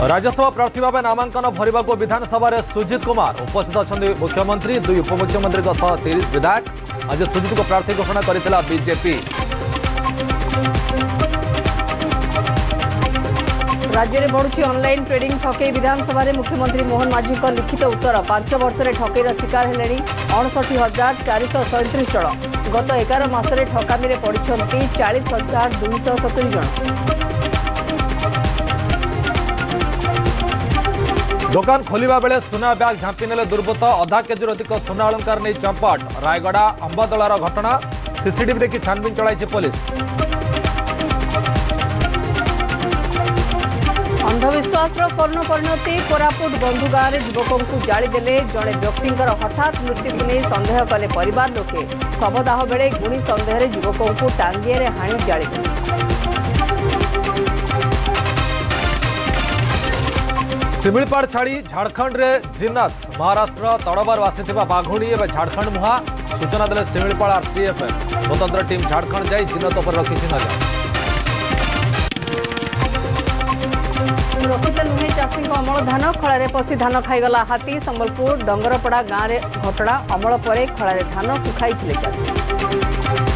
राज्यसभा प्रार्थी भाव नामांकन भरवा को विधानसभा सुजित कुमार उपस्थित अच्छा मुख्यमंत्री दुई उपमुख्यमंत्री 30 विधायक आज सुजित को प्रार्थी घोषणा करथिला बीजेपी। राज्य में बढ़ुची ऑनलाइन ट्रेडिंग ठकई विधानसभा में मुख्यमंत्री मोहन माझी को लिखित उत्तर 5 वर्ष में ठकईर शिकार हेले 59,437 जन गत 11 मासरे ठकामी पड़ती 40,270 जन। दुकान खोलिबा बेले सुना बैग झांपी नेले दुर्बृत्त आधा केजी अधिक सुना अलंकार नहीं चंपट रायगड़ा अंबादोलार घटना सीसीटीवी देखि छानबीन चलाई पुलिस। अंधविश्वास कर्ण परिणति कोरापुट बंधुगाँव में युवकों को जालीदेले जड़े व्यक्ति हठात मृत्यु को नहीं सन्देह कले परिवार लोके शवदाह बेले गुणी सन्देह युवकों को टांगिए हाणी जालीदेले। शिमिलपाड़ छाड़ी झारखंड रे जिन्नत महाराष्ट्र तड़बार आसीथिबा बाघुणी एवं झारखंड मुहा सूचना देले शिमिलपाड़ आरसीएफ स्वतंत्र टीम झारखंड जाई जिन्नत पर रखी नजर। सुरक्षित नुहे चाषी अमल धान खल पशि धान खाईगला हाथी संबलपुर डंगरपड़ा गाँव में घटना अमल पर खल धान सुखाई चाषी।